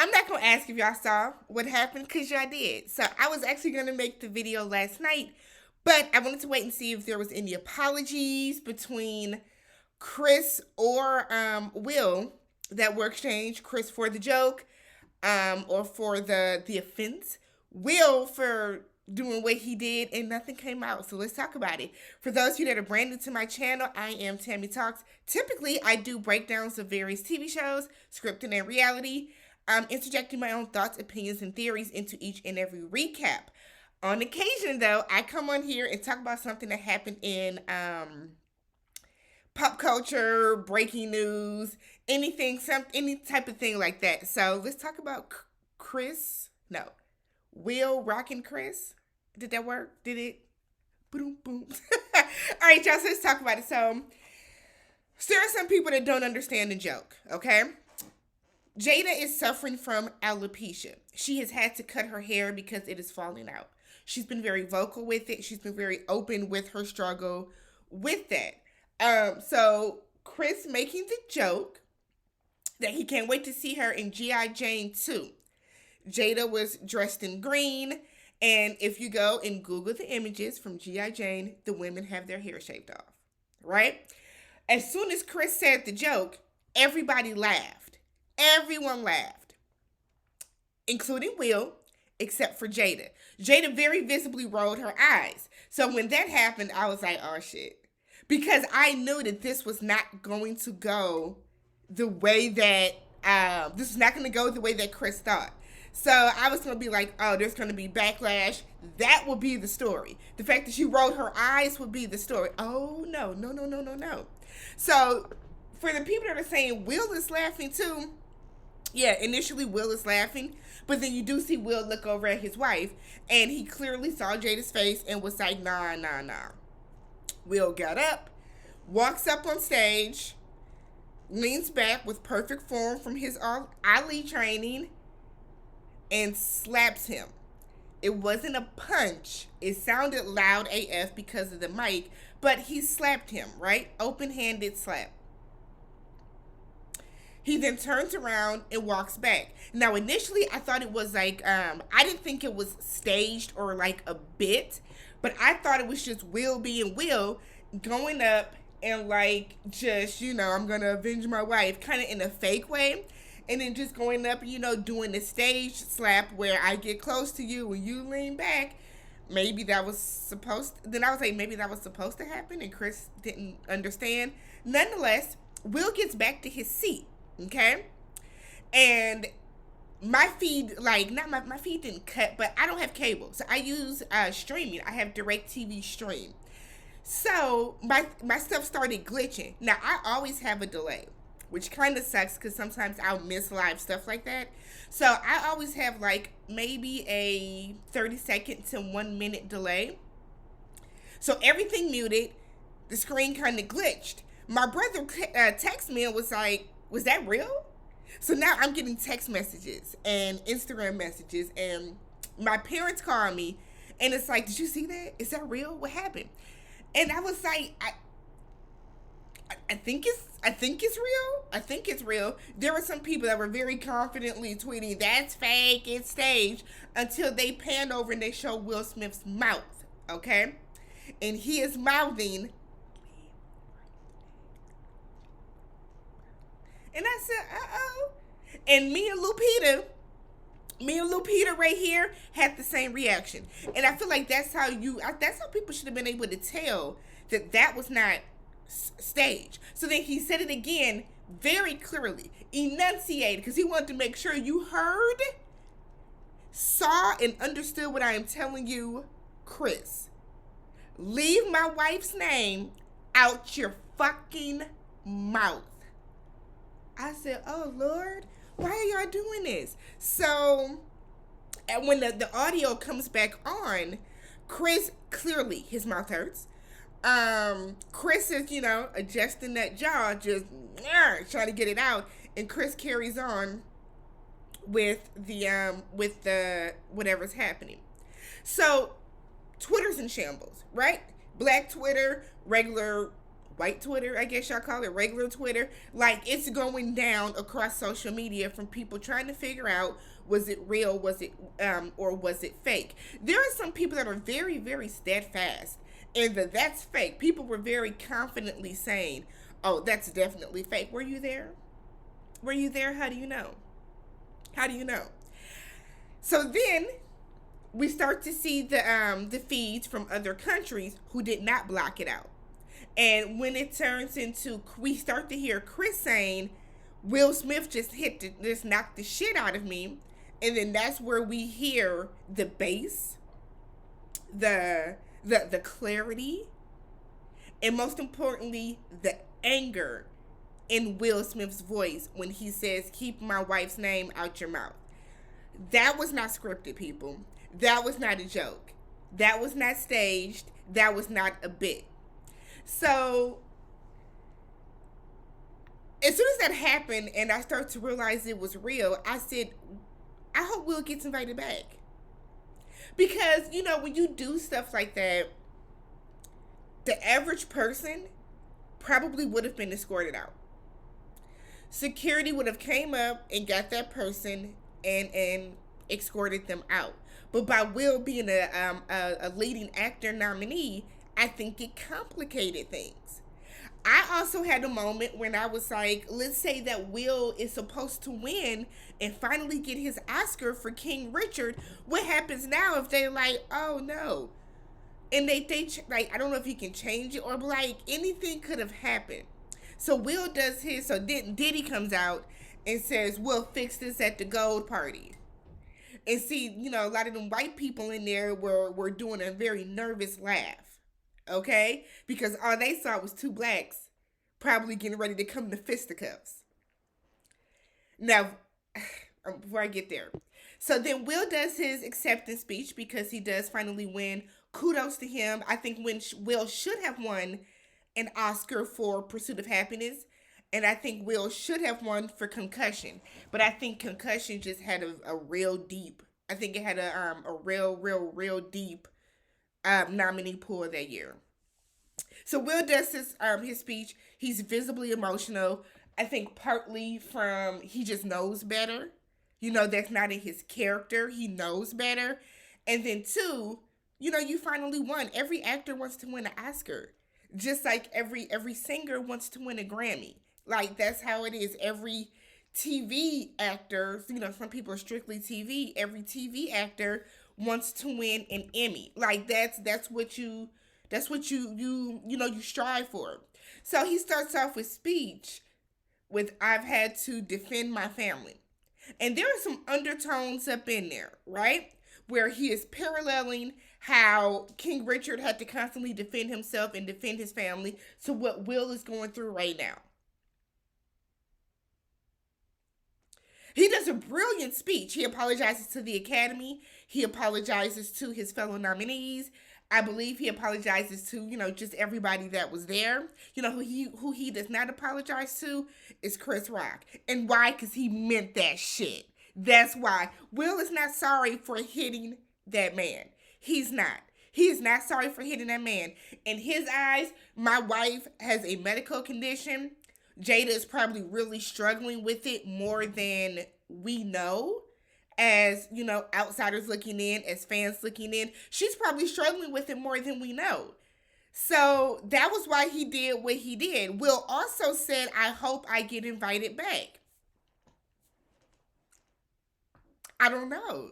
I'm not going to ask if y'all saw what happened because y'all did. So I was actually going to make the video last night, but I wanted to wait and see if there was any apologies between Chris or Will that were exchanged. Chris for the joke, or for the offense. Will for doing what he did, and nothing came out. So let's talk about it. For those of you that are brand new to my channel, I am TammyTalks. Typically, I do breakdowns of various TV shows, scripted and reality. I'm interjecting my own thoughts, opinions, and theories into each and every recap. On occasion, though, I come on here and talk about something that happened in pop culture, breaking news, anything, any type of thing like that. So let's talk about Chris. No, Will rocking Chris. Did that work? Did it? Boom, boom. All right, y'all. So let's talk about it. So there are some people that don't understand the joke. Okay. Jada is suffering from alopecia. She has had to cut her hair because it is falling out. She's been very vocal with it. She's been very open with her struggle with that. So Chris making the joke that he can't wait to see her in G.I. Jane 2. Jada was dressed in green, and if you go and Google the images from G.I. Jane, the women have their hair shaved off, right? As soon as Chris said the joke, everybody laughed. Everyone laughed, including Will, except for Jada. Jada very visibly rolled her eyes. So when that happened, I was like, oh shit. Because I knew that this was not going to go the way that, this is not going to go the way that Chris thought. So I was going to be like, oh, there's going to be backlash. That will be the story. The fact that she rolled her eyes would be the story. Oh, no. So for the people that are saying Will is laughing too, yeah, initially Will is laughing, but then you do see Will look over at his wife, and he clearly saw Jada's face and was like, nah. Will got up, walks up on stage, leans back with perfect form from his Ali training, and slaps him. It wasn't a punch. It sounded loud AF because of the mic, but he slapped him, right? Open-handed slap. He then turns around and walks back. Now, initially, I thought it was like, I didn't think it was staged or like a bit, but I thought it was just Will being Will, going up and like, just, I'm going to avenge my wife, kind of in a fake way. And then just going up and, doing the stage slap where I get close to you and you lean back. Maybe that was then I was like, maybe that was supposed to happen, and Chris didn't understand. Nonetheless, Will gets back to his seat. Okay, and my feed, like, not my feed didn't cut, but I don't have cable, so I use streaming. I have DirecTV Stream, so my stuff started glitching. Now I always have a delay, which kind of sucks because sometimes I'll miss live stuff like that. So I always have like maybe a 30-second to 1 minute delay. So everything muted, the screen kind of glitched. My brother texted me and was like, was that real? So now I'm getting text messages and Instagram messages, and my parents call me and it's like, did you see that? Is that real? What happened? And I was like, I think it's real. I think it's real. There were some people that were very confidently tweeting, that's fake, it's staged, until they pan over and they show Will Smith's mouth, okay? And he is mouthing, and I said, uh-oh. And me and Lupita right here had the same reaction. And I feel like that's how people should have been able to tell that was not staged. So then he said it again very clearly, enunciated, because he wanted to make sure you heard, saw, and understood what I am telling you, Chris. Leave my wife's name out your fucking mouth. I said, oh, Lord, why are y'all doing this? So, and when the audio comes back on, Chris, clearly, his mouth hurts. Chris is, adjusting that jaw, just trying to get it out. And Chris carries on with the whatever's happening. So, Twitter's in shambles, right? Black Twitter, regular white Twitter, I guess y'all call it, regular Twitter. Like, it's going down across social media from people trying to figure out, was it real, was it or was it fake. There are some people that are very, very steadfast in that that's fake. People were very confidently saying, oh, that's definitely fake. Were you there? Were you there? How do you know? How do you know? So then we start to see the feeds from other countries who did not block it out. And when it turns into, we start to hear Chris saying, Will Smith just knocked the shit out of me. And then that's where we hear the bass, the clarity, and most importantly, the anger in Will Smith's voice when he says, keep my wife's name out your mouth. That was not scripted, people. That was not a joke. That was not staged. That was not a bit. So, as soon as that happened and I started to realize it was real, I said, I hope Will gets invited back. Because, when you do stuff like that, the average person probably would have been escorted out. Security would have came up and got that person and escorted them out. But by Will being a leading actor nominee, I think it complicated things. I also had a moment when I was like, let's say that Will is supposed to win and finally get his Oscar for King Richard. What happens now if they like, oh no? And they like, I don't know if he can change it or like anything could have happened. So Will does his, so Diddy comes out and says, we'll fix this at the gold party. And see, a lot of them white people in there were doing a very nervous laugh. Okay? Because all they saw was two blacks probably getting ready to come to fisticuffs. Now, before I get there. So then Will does his acceptance speech because he does finally win. Kudos to him. I think Will should have won an Oscar for Pursuit of Happiness. And I think Will should have won for Concussion. But I think Concussion just had a real deep, I think it had a real deep nominee pool that year. So Will does his speech. He's visibly emotional. I think partly from he just knows better. That's not in his character. He knows better. And then two, you finally won. Every actor wants to win an Oscar. Just like every singer wants to win a Grammy. Like, that's how it is. Every TV actor, some people are strictly TV. Every TV actor wants to win an Emmy. Like, that's what you strive for. So he starts off with speech with, I've had to defend my family. And there are some undertones up in there, right? Where he is paralleling how King Richard had to constantly defend himself and defend his family to what Will is going through right now. He does a brilliant speech. He apologizes to the Academy. He apologizes to his fellow nominees. I believe he apologizes to, just everybody that was there. Who he does not apologize to is Chris Rock. And why? Because he meant that shit. That's why. Will is not sorry for hitting that man. He's not. He is not sorry for hitting that man. In his eyes, my wife has a medical condition. Jada is probably really struggling with it more than we know. As, outsiders looking in, as fans looking in. She's probably struggling with it more than we know. So that was why he did what he did. Will also said, I hope I get invited back. I don't know.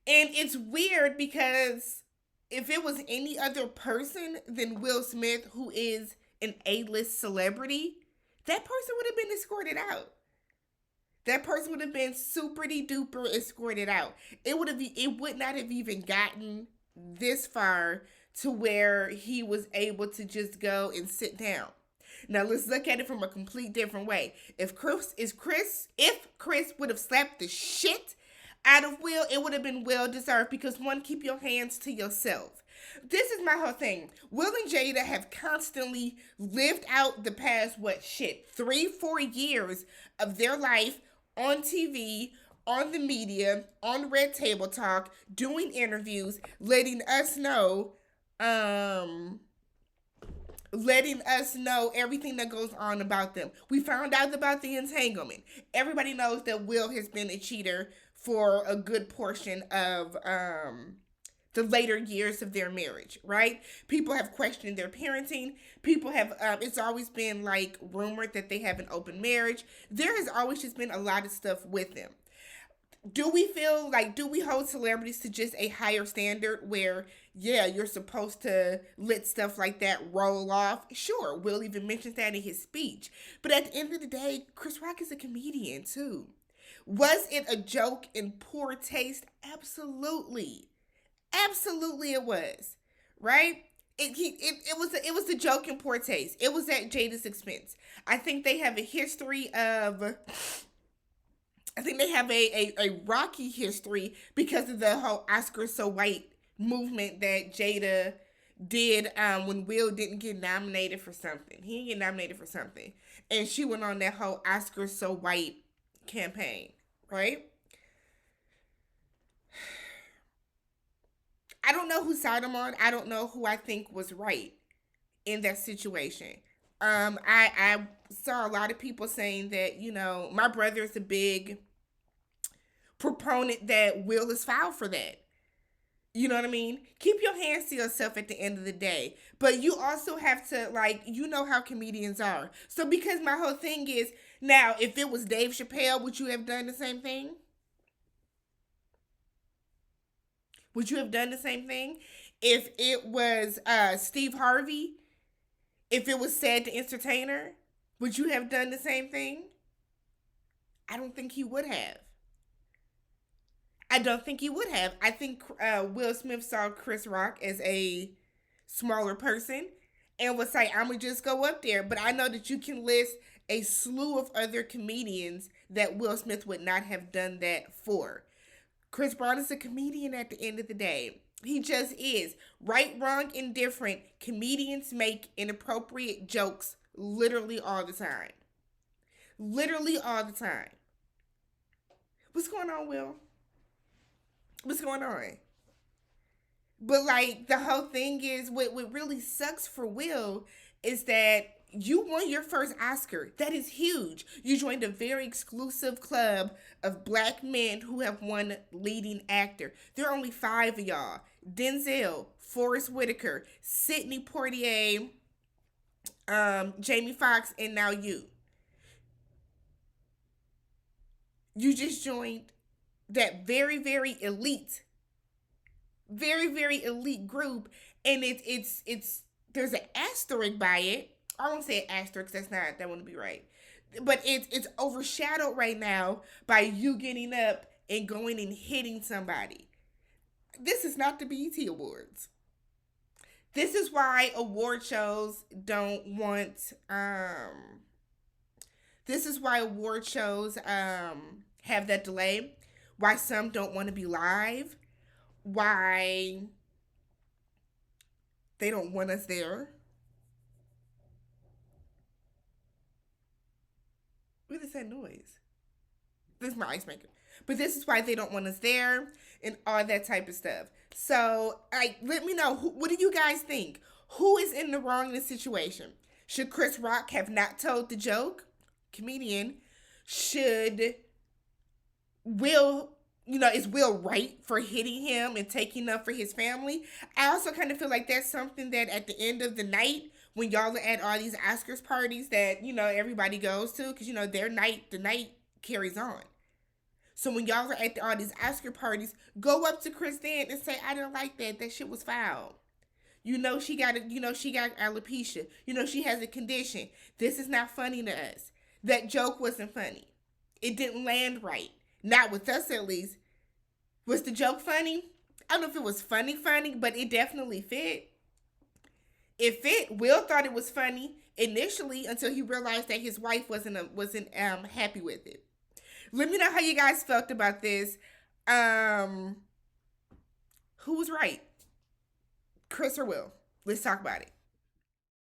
And it's weird because if it was any other person than Will Smith, who is an A-list celebrity, that person would have been escorted out. That person would have been super duper escorted out. It would not have even gotten this far to where he was able to just go and sit down. Now let's look at it from a complete different way. If Chris would have slapped the shit out of Will, it would have been well deserved because one, keep your hands to yourself. This is my whole thing. Will and Jada have constantly lived out the past, 3-4 years of their life on TV, on the media, on Red Table Talk, doing interviews, letting us know letting us know everything that goes on about them. We found out about the entanglement. Everybody knows that Will has been a cheater for a good portion of the later years of their marriage, right? People have questioned their parenting. People have, it's always been like rumored that they have an open marriage. There has always just been a lot of stuff with them. Do we feel like, do we hold celebrities to just a higher standard where, yeah, you're supposed to let stuff like that roll off? Sure, Will even mentions that in his speech. But at the end of the day, Chris Rock is a comedian too. Was it a joke in poor taste? Absolutely. Absolutely it was. Right? It was a joke in poor taste. It was at Jada's expense. I think they have a history of I think they have a rocky history because of the whole Oscar so white movement that Jada did when Will didn't get nominated for something. He didn't get nominated for something. And she went on that whole Oscar so white campaign, right? I don't know whose side I'm on. I don't know who I think was right in that situation. I saw a lot of people saying that, you know, my brother is a big proponent that Will is foul for that. You know what I mean? Keep your hands to yourself at the end of the day. But you also have to, like, you know how comedians are. So, because my whole thing is, now, if it was Dave Chappelle, would you have done the same thing? Would you have done the same thing? If it was Steve Harvey, if it was Sad the Entertainer, would you have done the same thing? I don't think he would have. I don't think he would have. I think Will Smith saw Chris Rock as a smaller person and was like, I'm going to just go up there. But I know that you can list a slew of other comedians that Will Smith would not have done that for. Chris Brown is a comedian at the end of the day. He just is. Right, wrong, indifferent. Comedians make inappropriate jokes literally all the time. Literally all the time. What's going on, Will? What's going on? But like the whole thing is what really sucks for Will is that you won your first Oscar. That is huge. You joined a very exclusive club of black men who have won leading actor. There are only five of y'all. Denzel, Forrest Whitaker, Sidney Poitier, Jamie Foxx, and now you. You just joined that very very elite group, and it's there's an asterisk by it. I won't say asterisk. That wouldn't be right. But it's overshadowed right now by you getting up and going and hitting somebody. This is not the BET Awards. This is why award shows don't want. This is why award shows have that delay. Why some don't want to be live. Why they don't want us there. What is that noise? This is my ice maker. But this is why they don't want us there and all that type of stuff. So, let me know. What do you guys think? Who is in the wrong in this situation? Should Chris Rock have not told the joke? Comedian. Should Will, is Will right for hitting him and taking up for his family? I also kind of feel like that's something that at the end of the night, when y'all are at all these Oscars parties that, everybody goes to, because, the night carries on. So when y'all are at all these Oscar parties, go up to Chris Dan and say, I didn't like that. That shit was foul. She got she got alopecia. She has a condition. This is not funny to us. That joke wasn't funny. It didn't land right. Not with us, at least. Was the joke funny? I don't know if it was funny, but it definitely fit. It fit. Will thought it was funny initially until he realized that his wife wasn't happy with it. Let me know how you guys felt about this. Who was right? Chris or Will? Let's talk about it.